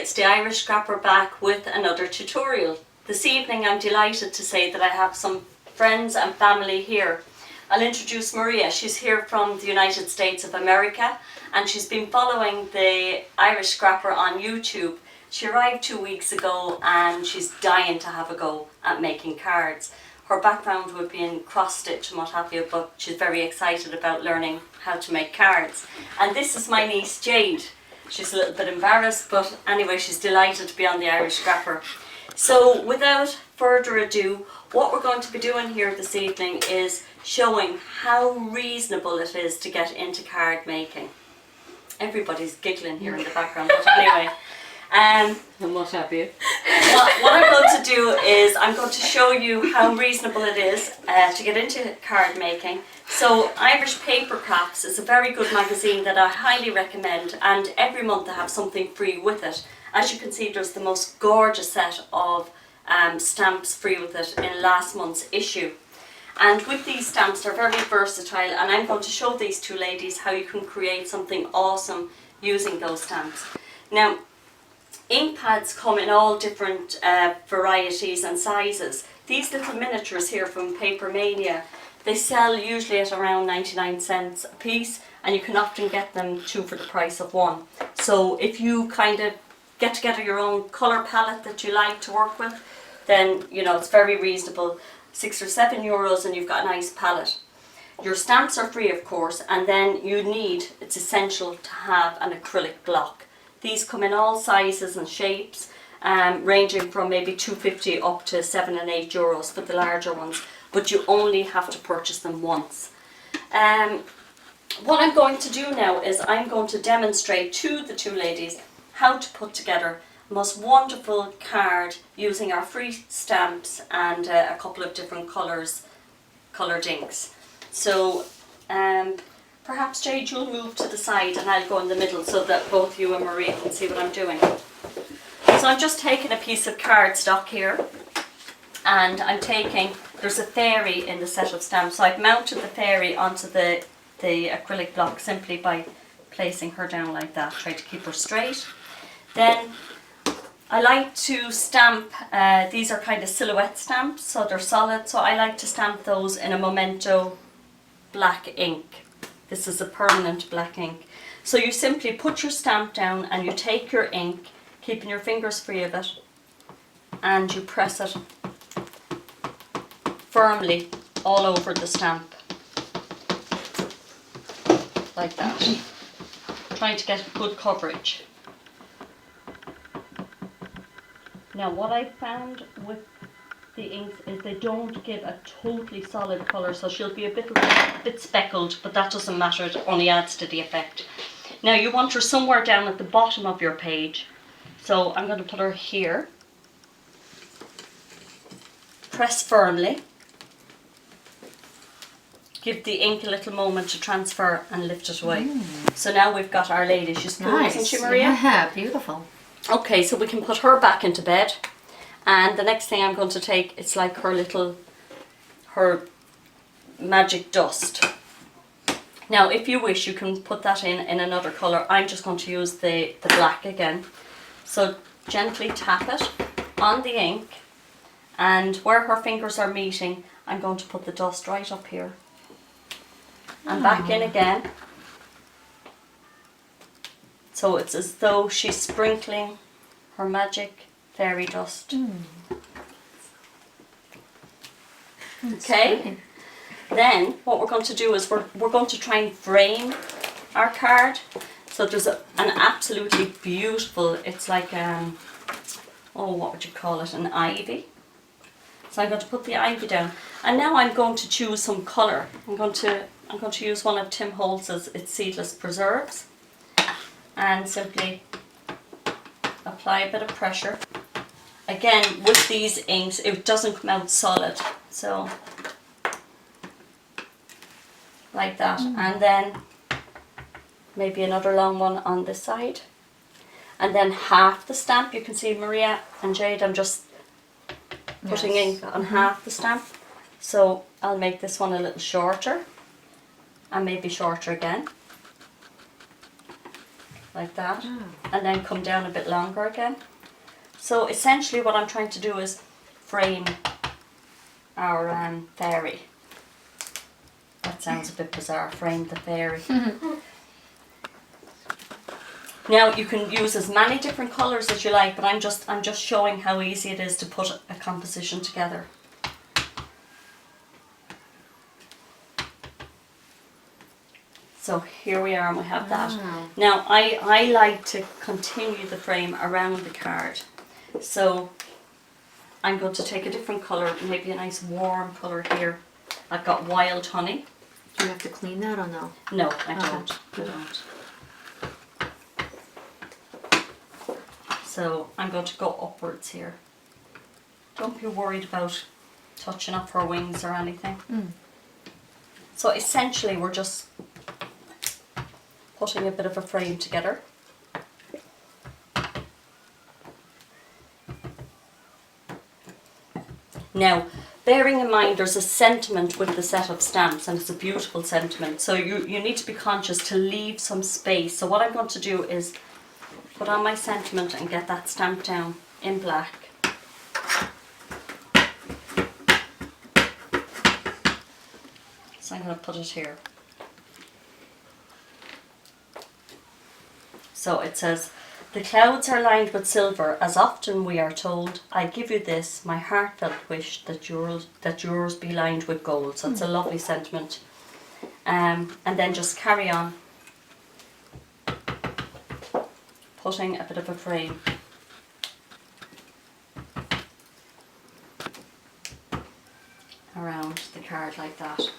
it's the Irish Scrapper back with another tutorial. This evening I'm delighted to say that I have some friends and family here. I'll introduce Maria. She's here from the United States of America and she's been following the Irish Scrapper on YouTube. She arrived 2 weeks ago and she's dying to have a go at making cards. Her background would be in cross-stitch and what have you, but she's very excited about learning how to make cards. And this is my niece Jade. She's a little bit embarrassed, but anyway, she's delighted to be on the Irish Scrapper. So without further ado, what we're going to be doing here this evening is showing how reasonable it is to get into card making. Everybody's giggling here in the background, but anyway. And what have you? What I'm going to do is I'm going to show you how reasonable it is to get into card making. So Irish Paper Crafts is a very good magazine that I highly recommend, and every month they have something free with it. As you can see, there's the most gorgeous set of stamps free with it in last month's issue. And with these stamps, they're very versatile, and I'm going to show these two ladies how you can create something awesome using those stamps. Now, ink pads come in all different varieties and sizes. These little miniatures here from Paper Mania, they sell usually at around 99 cents a piece, and you can often get them 2 for the price of 1. So if you kind of get together your own colour palette that you like to work with, then you know it's very reasonable, €6 or €7, and you've got a nice palette. Your stamps are free, of course, and then you need, it's essential to have an acrylic block. These come in all sizes and shapes, ranging from maybe €2.50 up to €7 and €8 for the larger ones, but you only have to purchase them once. What I'm going to do now is I'm going to demonstrate to the two ladies how to put together the most wonderful card using our free stamps and a couple of different coloured inks. So perhaps Jade, you'll move to the side and I'll go in the middle so that both you and Maria can see what I'm doing. So I'm just taking a piece of cardstock here, and I'm taking, there's a fairy in the set of stamps, so I've mounted the fairy onto the acrylic block simply by placing her down like that. Try to keep her straight. Then I like to stamp, these are kind of silhouette stamps, so they're solid, so I like to stamp those in a Memento black ink. This is a permanent black ink. So you simply put your stamp down and you take your ink, keeping your fingers free of it, and you press it firmly all over the stamp. Like that. Trying to get good coverage. Now what I found with the inks is they don't give a totally solid colour, so she'll be a bit speckled, but that doesn't matter, it only adds to the effect. Now you want her somewhere down at the bottom of your page, so I'm going to put her here. Press firmly. Give the ink a little moment to transfer and lift it away. So now we've got Our Lady. She's cool, nice. Isn't she, Maria? Yeah, beautiful. Okay, so we can put her back into bed. And the next thing I'm going to take, it's like her magic dust. Now if you wish, you can put that in another colour. I'm just going to use the black again. So gently tap it on the ink, and where her fingers are meeting, I'm going to put the dust right up here. And back in again. So it's as though she's sprinkling her magic fairy dust. Okay, then what we're going to do is we're going to try and frame our card. So there's an absolutely beautiful, it's like oh, what would you call it, an ivy. So I'm going to put the ivy down, and now I'm going to choose some colour. I'm going to use one of Tim Holtz's It's Seedless Preserves, and simply apply a bit of pressure. Again, with these inks, it doesn't come out solid, so like that. And then maybe another long one on this side, and then half the stamp. You can see Maria and Jade, I'm just putting ink on half the stamp, so I'll make this one a little shorter and maybe shorter again. like that, and then come down a bit longer again. So essentially what I'm trying to do is frame our fairy. That sounds a bit bizarre, frame the fairy. Now you can use as many different colours as you like, but I'm just showing how easy it is to put a composition together. So here we are, and we have that. Now I like to continue the frame around the card. So I'm going to take a different colour, maybe a nice warm colour here. I've got wild honey. Do you have to clean that or no? No, I don't. I don't. So I'm going to go upwards here. Don't be worried about touching up her wings or anything. So essentially we're just putting a bit of a frame together. Now, bearing in mind there's a sentiment with the set of stamps, and it's a beautiful sentiment, so you need to be conscious to leave some space. So what I'm going to do is put on my sentiment and get that stamped down in black. So I'm going to put it here. So it says, "The clouds are lined with silver, as often we are told. I give you this, my heartfelt wish, that yours be lined with gold." So it's a lovely sentiment. And then just carry on putting a bit of a frame. Around the card like that.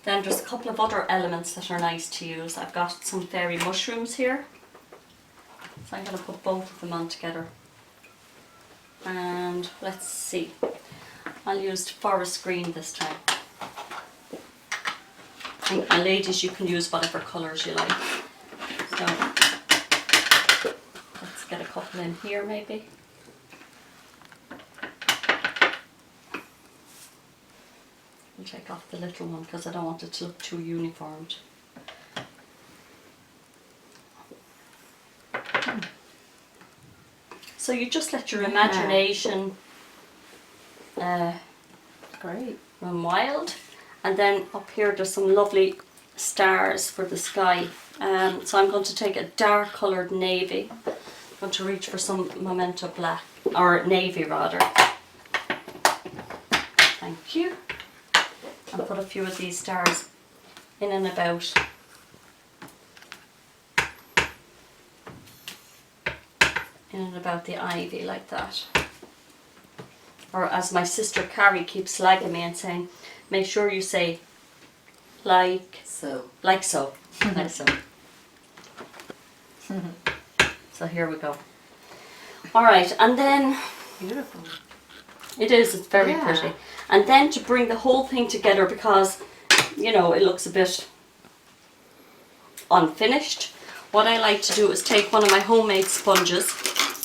Then there's a couple of other elements that are nice to use. I've got some fairy mushrooms here. So I'm going to put both of them on together. And let's see. I'll use forest green this time. And ladies, you can use whatever colours you like. So let's get a couple in here maybe. I'll take off the little one because I don't want it to look too uniformed. So you just let your imagination Great. run wild. And then up here there's some lovely stars for the sky. So I'm going to take a dark coloured navy. I'm going to reach for some Memento black, or navy rather. Thank you. And put a few of these stars in and about. In and about the ivy like that. Or as my sister Carrie keeps slagging me and saying, make sure you say like so. Like so. Like so. So here we go. Alright, and then Beautiful. it is, it's very pretty. And then to bring the whole thing together, because you know it looks a bit unfinished, what I like to do is take one of my homemade sponges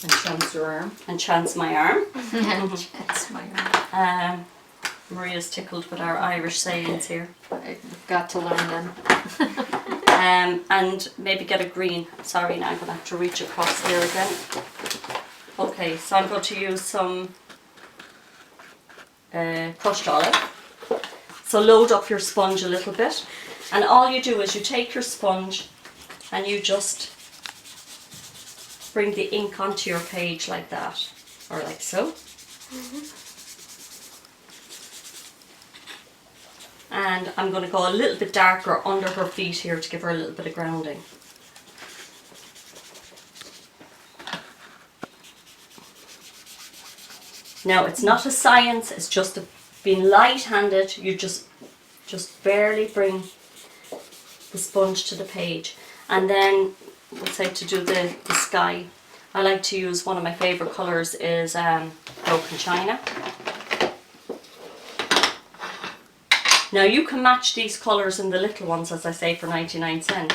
And chance your arm. and chance my arm. Chance my arm. Maria's tickled with our Irish sayings here. I've got to learn them. And maybe get a green. Sorry, now I'm going to have to reach across there again. Okay, so I'm going to use some crushed olive. So load up your sponge a little bit. And all you do is you take your sponge and you just bring the ink onto your page like that. Or like so. And I'm going to go a little bit darker under her feet here to give her a little bit of grounding. Now it's not a science, it's just being light-handed. You just barely bring the sponge to the page. And then, let's say to do the sky, I like to use one of my favourite colours is Broken China. Now you can match these colours in the little ones, as I say, for 99¢.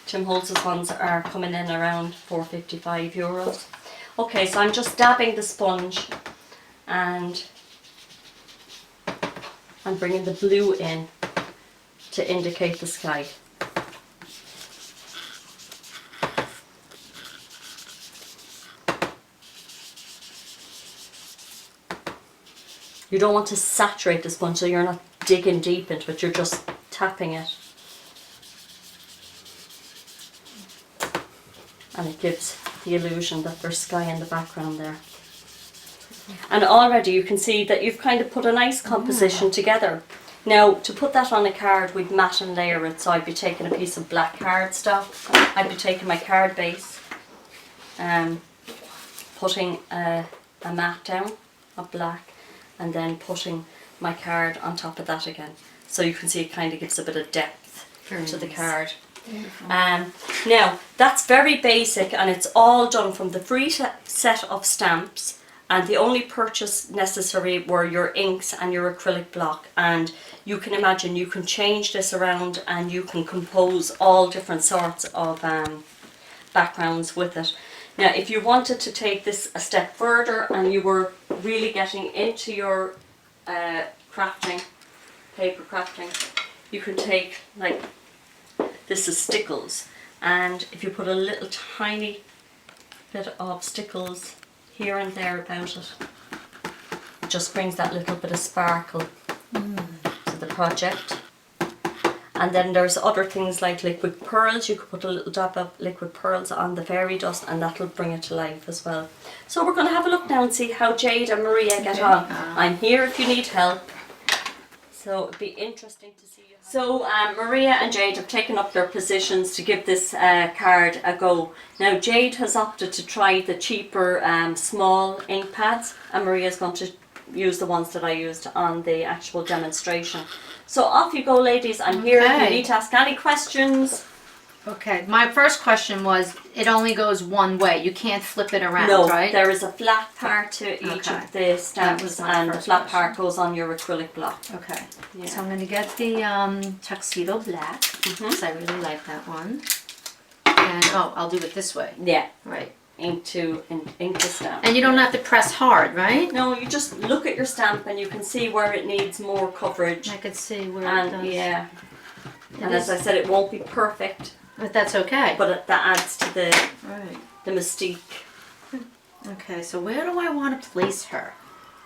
Tim Holtz's ones are coming in around €4.55. Okay, so I'm just dabbing the sponge and I'm bringing the blue in to indicate the sky. You don't want to saturate the sponge, so you're not digging deep into it, you're just tapping it. And it gives the illusion that there's sky in the background there. And already you can see that you've kind of put a nice composition together. Now, to put that on a card, we'd mat and layer it. So I'd be taking a piece of black cardstock. I'd be taking my card base, putting a mat down of black, and then putting my card on top of that again. So you can see it kind of gives a bit of depth to the card. Now, that's very basic, and it's all done from the free set of stamps, and the only purchase necessary were your inks and your acrylic block. And you can imagine you can change this around and you can compose all different sorts of backgrounds with it. Now, if you wanted to take this a step further and you were really getting into your crafting, paper crafting, you can take, like, this is stickles, and if you put a little tiny bit of stickles here and there about it, it just brings that little bit of sparkle to the project. And then there's other things like liquid pearls. You could put a little dab of liquid pearls on the fairy dust, and that'll bring it to life as well. So we're going to have a look now and see how Jade and Maria get on. I'm here if you need help. So it'd be interesting to see you. So Maria and Jade have taken up their positions to give this card a go. Now Jade has opted to try the cheaper small ink pads, and Maria's going to use the ones that I used on the actual demonstration. So off you go, ladies. I'm here if you need to ask any questions. Okay, my first question was, it only goes one way. You can't flip it around, No, right? there is a flat part to each of the stamps, and the flat part goes on your acrylic block. Okay, Yeah. so I'm going to get the tuxedo black, because I really like that one. And, I'll do it this way. Yeah, Right. ink the stamp. And you don't have to press hard, right? No, you just look at your stamp and you can see where it needs more coverage. I could see where it And does. yeah, and It as I said, it won't be perfect, But that's okay. but that adds to Right. the mystique. Okay, so where do I want to place her?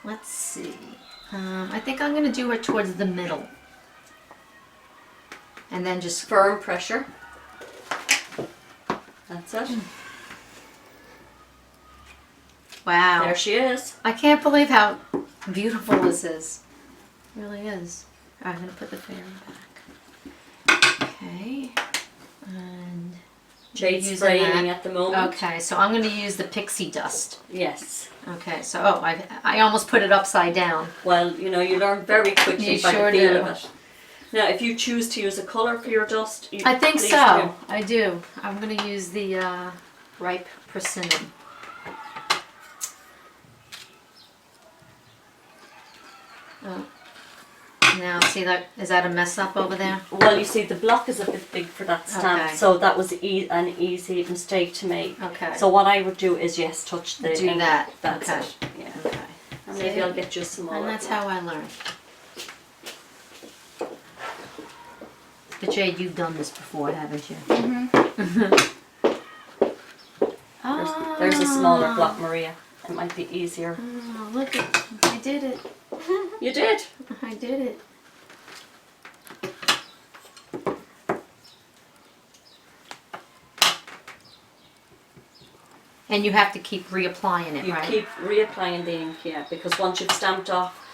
Let's see. I think I'm going to do her towards the middle. And then just... Firm pressure. That's it. Wow. There she is. I can't believe how beautiful this is. It really is. I'm going to put the fairy back. Okay. And Jade's using framing that. at the moment. Okay, so I'm going to use the pixie dust. Yes. Okay, so I almost put it upside down. Well, you know, you learn very quickly You by sure the feel do. of it. Now, if you choose to use a colour for your dust, I think please so. do. I do. I'm going to use the ripe persimmon. Oh. Now, see that? Is that a mess up over there? Well, you see, the block is a bit big for that stamp, Okay. so that was an easy mistake to make. Okay. So what I would do is, yes, touch the Do ink. that. That's Okay. it. Yeah. Okay. And maybe I'll get you some more. And that's how I learn. But Jade, you've done this before, haven't you? There's a smaller block, Maria. It might be easier. Oh, look at, I did it. You did. I did it. And you have to keep reapplying it, You right? keep reapplying the ink, yeah, because once you've stamped off,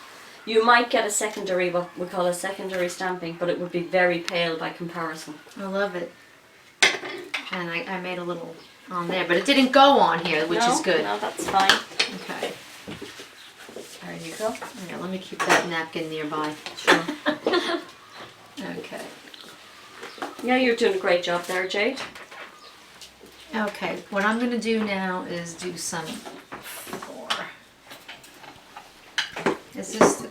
you might get a secondary, what we call a secondary stamping, but it would be very pale by comparison. I love it. And I made a little on there, but it didn't go on here, which is good. No, that's fine. Okay. There you go. Okay, let me keep that napkin nearby. Sure. Okay. Yeah, you're doing a great job there, Jade. Okay, what I'm going to do now is do some floor. Is this,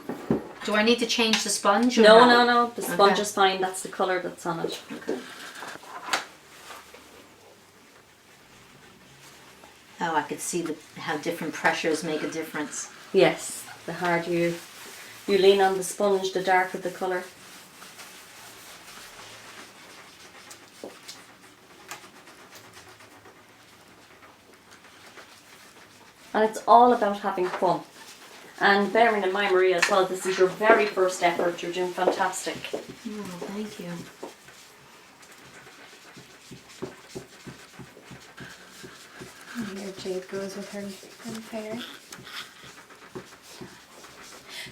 do I need to change the sponge or No, not? no, the sponge Okay. is fine. That's the colour that's on it. Okay. Oh, I could see how different pressures make a difference. Yes, the harder you lean on the sponge, the darker the colour. And it's all about having fun. And bearing in mind, Maria, as well, this is your very first effort. You're doing fantastic. Oh, thank you. And here Jade goes with her fair.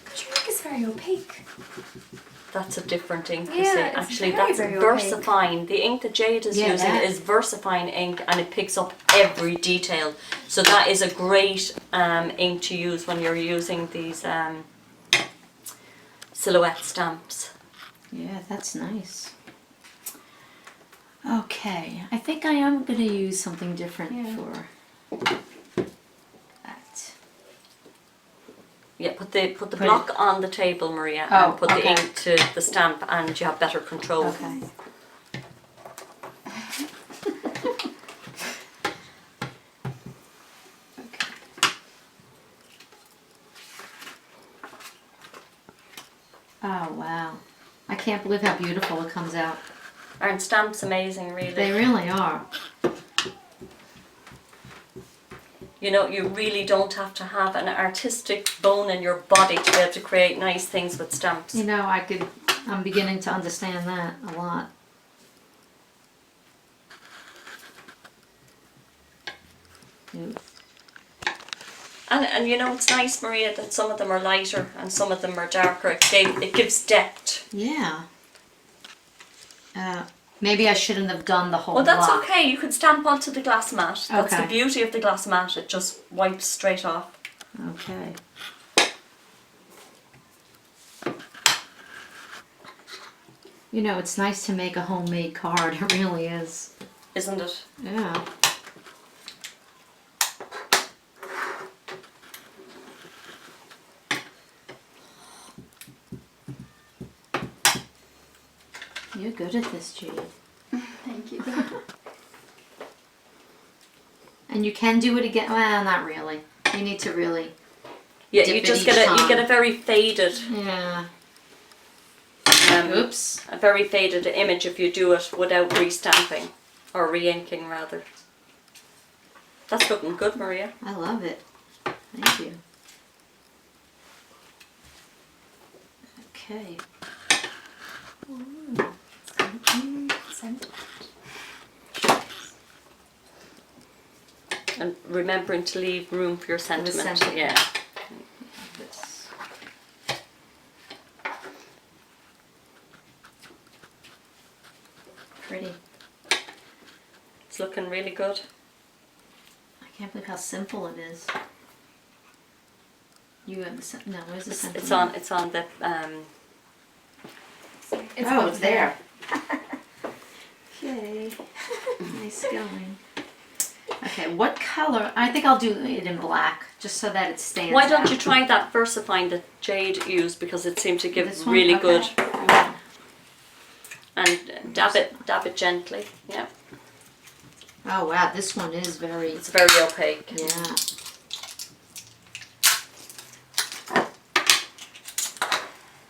Gosh, your ink is very opaque. That's a different ink, you Yeah, see. it's Actually, very, that's very VersaFine. The ink that Jade is Yeah, using that- is VersaFine ink, and it picks up every detail. So that is a great ink to use when you're using these silhouette stamps. Yeah, that's nice. Okay, I think I am going to use something different Yeah. for that. Yeah, put the Put block on the table, Maria, Oh, and put okay. the ink to the stamp, and you have better control. Okay. Oh, wow. I can't believe how beautiful it comes out. Aren't stamps amazing, really? They really are. You know, you really don't have to have an artistic bone in your body to be able to create nice things with stamps. You know, I'm beginning to understand that a lot. Ooh. And you know, it's nice, Maria, that some of them are lighter and some of them are darker. It gives depth. Yeah. Maybe I shouldn't have done the whole Well, that's block. okay. You could stamp onto the glass mat. That's Okay. the beauty of the glass mat. It just wipes straight off. Okay. You know, it's nice to make a homemade card. It really is. Isn't it? Yeah. You're good at this, Jade. Thank you. And you can do it again. Well, not really. You need to really. Yeah, Dip you it just each get time. you get a very faded, Yeah. Oops. a very faded image if you do it without restamping or re-inking rather. That's looking good, Maria. I love it. Thank you. Okay. And remembering to leave room for your sentiment. sentiment. Yeah. This. Pretty. It's looking really good. I can't believe how simple it is. You have the no. Where's the sentiment? It's on the Oh, it's there. Yay. Nice going. Okay, what color? I think I'll do it in black, just so that it stands Why don't out. you try that VersaFine that Jade used, because it seemed to give This one? really Okay. good. And dab it gently. Yeah, Oh wow, this one is very, it's very opaque. yeah.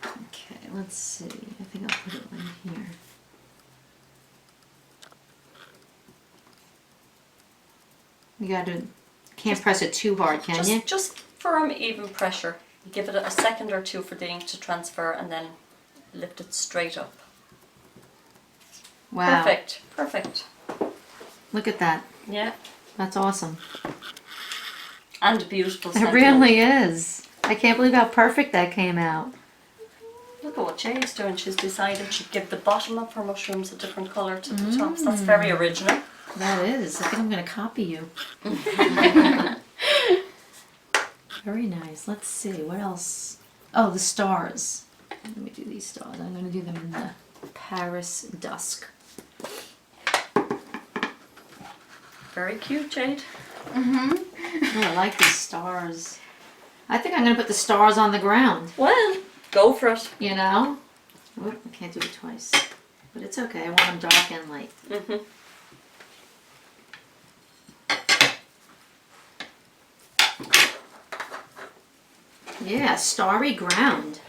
Okay, let's see. I think I'll put it in here. You gotta, can't press it too hard, can you? Just firm, even pressure. You give it a second or two for the ink to transfer, and then lift it straight up. Wow. Perfect. Perfect. Look at that. Yeah. That's awesome. And a beautiful It sentiment. really is. I can't believe how perfect that came out. Look at what Jade's doing. She's decided she'd give the bottom of her mushrooms a different colour to the tops. That's very original. That is. I think I'm going to copy you. Very nice. Let's see. What else? Oh, the stars. Let me do these stars. I'm going to do them in the Paris dusk. Very cute, Jade. Oh, I like the stars. I think I'm going to put the stars on the ground. Well, go for it. You know? Oop, I can't do it twice. But it's okay. I want them dark and light. Mhm. Yeah, starry ground.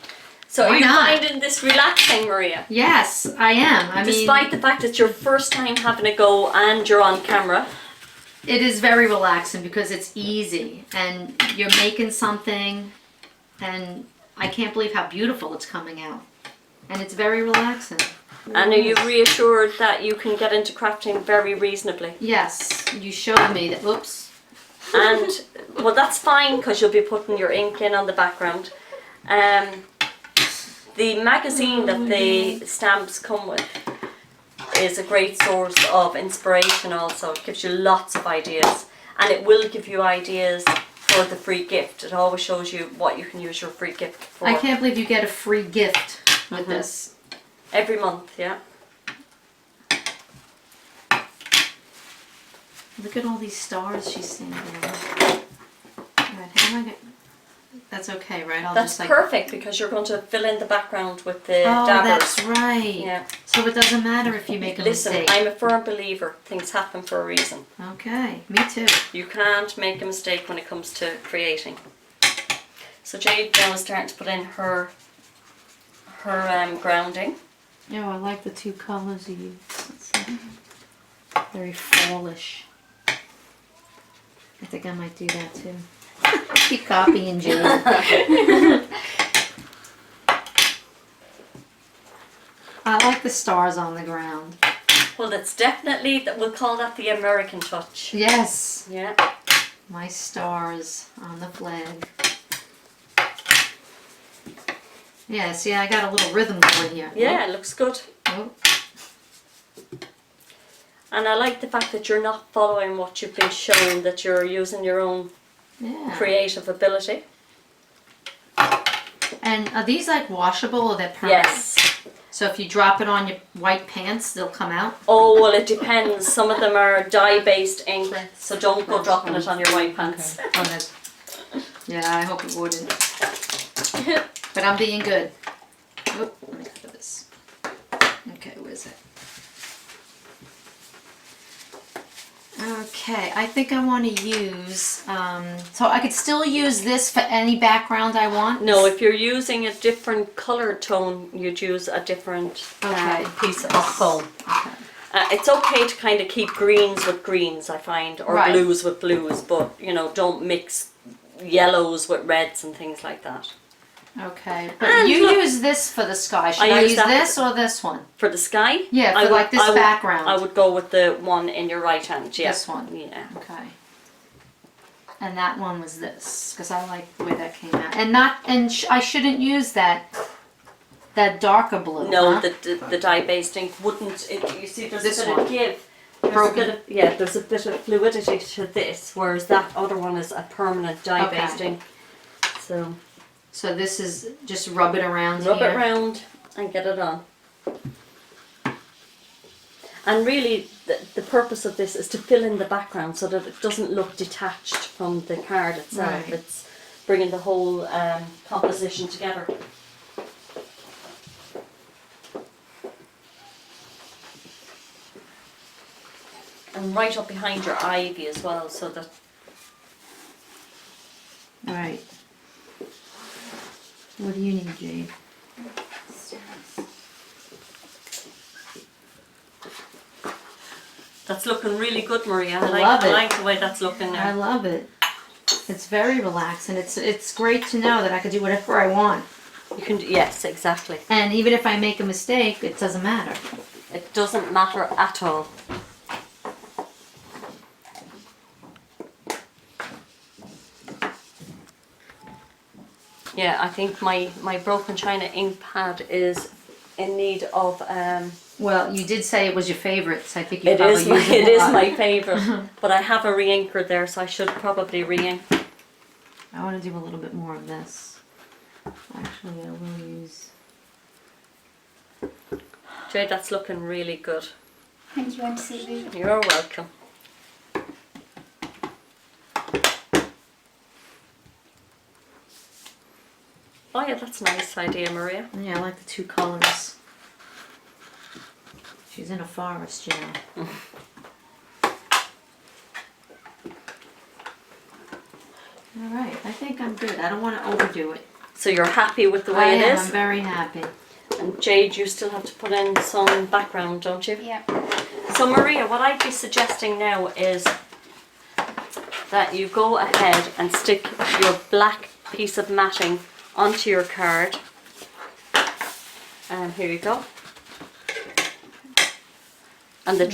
So Why are you not? finding this relaxing, Maria? Yes, I am. I mean, Despite the fact it's your first time having a go and you're on camera. it is very relaxing because it's easy and you're making something and I can't believe how beautiful it's coming out. And it's very relaxing. And are you reassured that you can get into crafting very reasonably? Yes, you showed me that. Whoops. And well, that's fine because you'll be putting your ink in on the background. The magazine that the stamps come with is a great source of inspiration also. It gives you lots of ideas, and it will give you ideas for the free gift. It always shows you what you can use your free gift for. I can't believe you get a free gift with this. Every month, yeah. Look at all these stars she's standing on. Right, how am I gonna... That's okay, right? I'll That's just like... perfect because you're going to fill in the background with the Oh, dabbers. that's right. Yeah. So it doesn't matter if you make a Listen, mistake. I'm a firm believer. Things happen for a reason. Okay, me too. You can't make a mistake when it comes to creating. So Jade now is starting to put in her grounding. Yeah, I like the two colors you use. Very fallish. I think I might do that too. Keep copying Jade. I like the stars on the ground. Well, that's definitely, we'll call that the American touch. Yes, Yeah. my stars on the flag. Yeah, see, I got a little rhythm going here. Yeah, it looks good. Oh. And I like the fact that you're not following what you've been shown, that you're using your own Yeah. creative ability. And are these like washable or they're permanent? Yes. So if you drop it on your white pants, they'll come out? Oh, well, it depends. Some of them are dye-based ink, so don't go dropping it on your white pants. Okay. Oh, that's... Yeah, I hope it wouldn't. But I'm being good. Oh, let me cover this. Okay, where's it? Okay, I think I want to use, so I could still use this for any background I want? No, if you're using a different colour tone, you'd use a different Okay. piece of foam. Okay. It's okay to kind of keep greens with greens, I find, or Right. blues with blues, but, you know, don't mix yellows with reds and things like that. Okay, but And you look, use this for the sky. Should I I use use that this or this one? For the sky? Yeah, for like this background. I would go with the one in your right hand, yeah. This one? Yeah. Okay. And that one was this, because I like the way that came out. And not, and I shouldn't use that darker blue. No, huh? the dye-based ink wouldn't. You see, there's This a bit one. of give. There's Broken. a bit of, yeah, there's a bit of fluidity to this, whereas that other one is a permanent dye-based Okay. ink. So So this is just rub it around rub here. it round and get it on. And really, the purpose of this is to fill in the background so that it doesn't look detached from the card itself. Right. It's bringing the whole composition together. And right up behind your ivy as well, so that Right. What do you need, Jade? that's looking really good, Maria. I love it. like the way that's looking I now. love it. It's very relaxing. It's great to know that I can do whatever I want. You can, yes, exactly. And even if I make a mistake, it doesn't matter. It doesn't matter at all. Yeah, I think my broken china ink pad is in need of Well, you did say it was your favorite, so I think you it probably is my, use it a is lot. my favourite. But I have a re-inker there, so I should probably re-ink. I want to do a little bit more of this. Actually, I will use... Jade, that's looking really good. Thank you, Auntie Sylvie. You're welcome. Oh yeah, that's a nice idea, Maria. Yeah, I like the two colors. She's in a forest, you know. Alright, I think I'm good. I don't want to overdo it. So you're happy with the way I it am. is? I'm very happy. And Jade, you still have to put in some background, don't you? Yeah. So Maria, what I'd be suggesting now is that you go ahead and stick your black piece of matting onto your card. And here you go. And the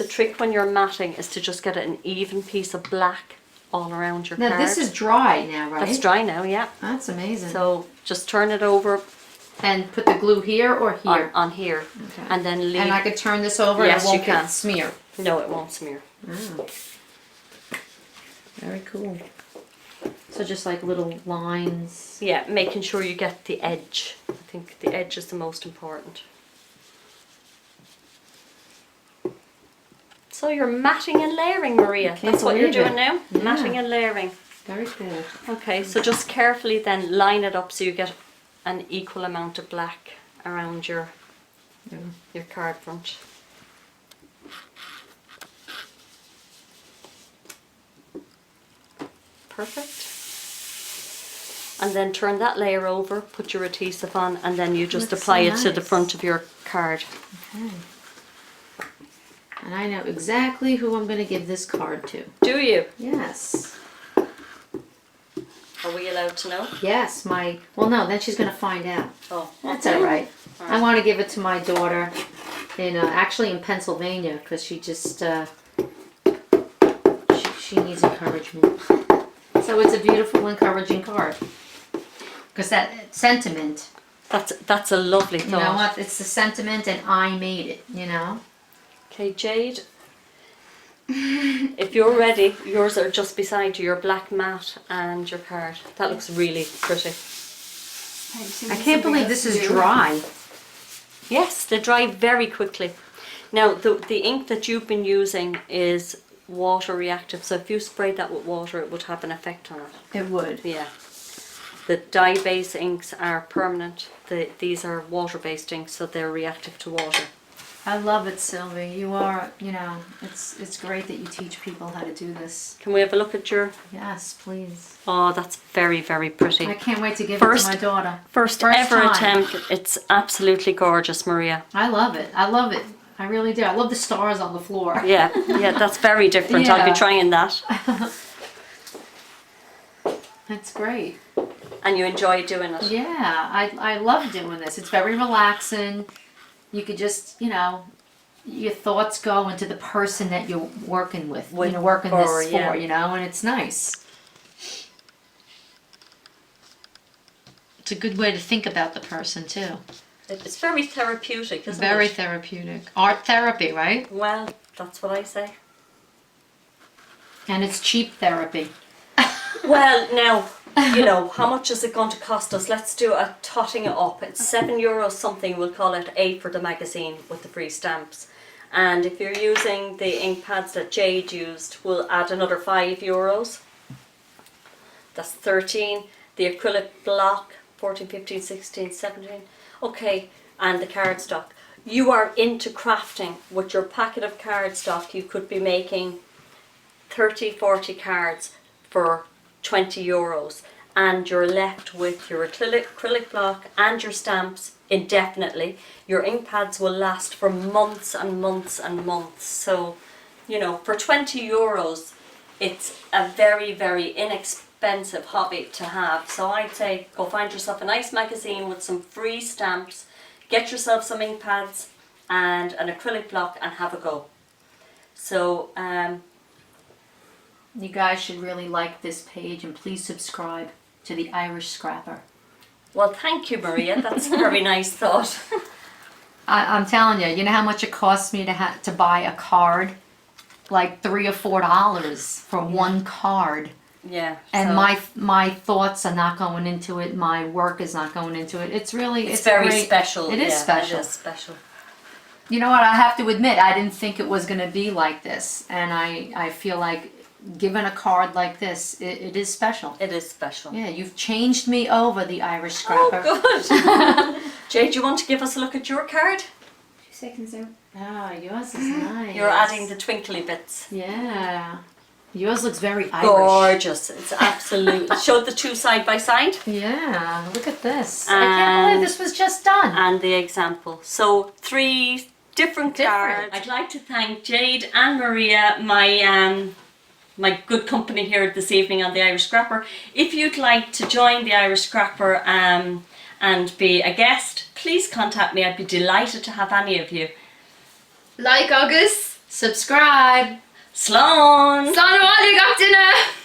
trick when you're matting is to just get an even piece of black all around your card. Now this is dry now, right? That's dry now, yeah. That's amazing. So just turn it over. And put the glue here or here? On here. Okay. And then leave. And I could turn this over Yes, and it you won't can. get smear. No, it won't smear. Oh. Very cool. So just like little lines. Yeah, making sure you get the edge. I think the edge is the most important. So you're matting and layering, Maria. That's what you're doing now? Yeah. Matting and layering. Very cool. Okay, so just carefully then line it up so you get an equal amount of black around your card front. Perfect. And then turn that layer over, put your adhesive on, and then you just Looks apply so it to the nice. front of your card. Okay. And I know exactly who I'm going to give this card to. Do you? Yes. Are we allowed to know? Yes, well no, then she's going to find out. Oh, That's okay. all right. I want to give it to my daughter actually in Pennsylvania because she just, she needs encouragement. So it's a beautiful, encouraging card. Because that sentiment, That's a lovely you thought. know what, it's the sentiment and I made it, you know? Okay, Jade, if you're ready, yours are just beside your black mat and your card. That looks really pretty. I can't believe this is dry. Yes, they dry very quickly. Now, the ink that you've been using is water reactive, so if you sprayed that with water, it would have an effect on it. It would. Yeah. The dye-based inks are permanent. These are water-based inks, so they're reactive to water. I love it, Sylvie. You are, you know, it's great that you teach people how to do this. Can we have a look at your... Yes, please. Oh, that's very, very pretty. I can't wait to give First- it to my daughter. First ever attempt. It's absolutely gorgeous, Maria. I love it. I love it. I really do. I love the stars on the floor. Yeah, that's very different. I'll Yeah. be trying that. That's great. And you enjoy doing it. Yeah, I love doing this. It's very relaxing. You could just, you know, your thoughts go into the person that you're working with, you know, working this for, yeah. you know, and it's nice. It's a good way to think about the person too. It's very therapeutic, isn't Very it? therapeutic. Art therapy, right? Well, that's what I say. And it's cheap therapy. Well, now, you know, how much is it going to cost us? Let's do a totting it up. It's €7 something. We'll call it 8 for the magazine with the free stamps. And if you're using the ink pads that Jade used, we'll add another €5. That's 13. The acrylic block, 14, 15, 16, 17. Okay, and the cardstock. You are into crafting. With your packet of cardstock, you could be making 30, 40 cards for €20, and you're left with your acrylic block and your stamps indefinitely. Your ink pads will last for months and months and months. So, you know, for €20, it's a very, very inexpensive hobby to have. So I'd say go find yourself a nice magazine with some free stamps, get yourself some ink pads and an acrylic block and have a go. So, You guys should really like this page and please subscribe to the Irish Scrapper. well, thank you, Maria. That's a very nice thought. I'm telling you, you know how much it costs me to buy a card? Like $3 or $4 for one card. Yeah. And so my thoughts are not going into it. My work is not going into it. It's really it's very great. special. It is yeah, special. It is special. You know what? I have to admit, I didn't think it was going to be like this, and I feel like given a card like this, it is special. It is special. Yeah, you've changed me over, the Irish Scrapper. Oh, good. Jade, do you want to give us a look at your card? 2 seconds out. Ah, yours is nice. You're adding the twinkly bits. Yeah. Yours looks very Irish. Gorgeous. It's absolute. Show the two side by side. Yeah, look at this. I can't believe this was just done. And the example. So 3 different cards. I'd like to thank Jade and Maria, my my good company here this evening on the Irish Scrapper. If you'd like to join the Irish Scrapper and be a guest, please contact me. I'd be delighted to have any of you. Like August. Subscribe. Slán! Slán bháil ag gach duine.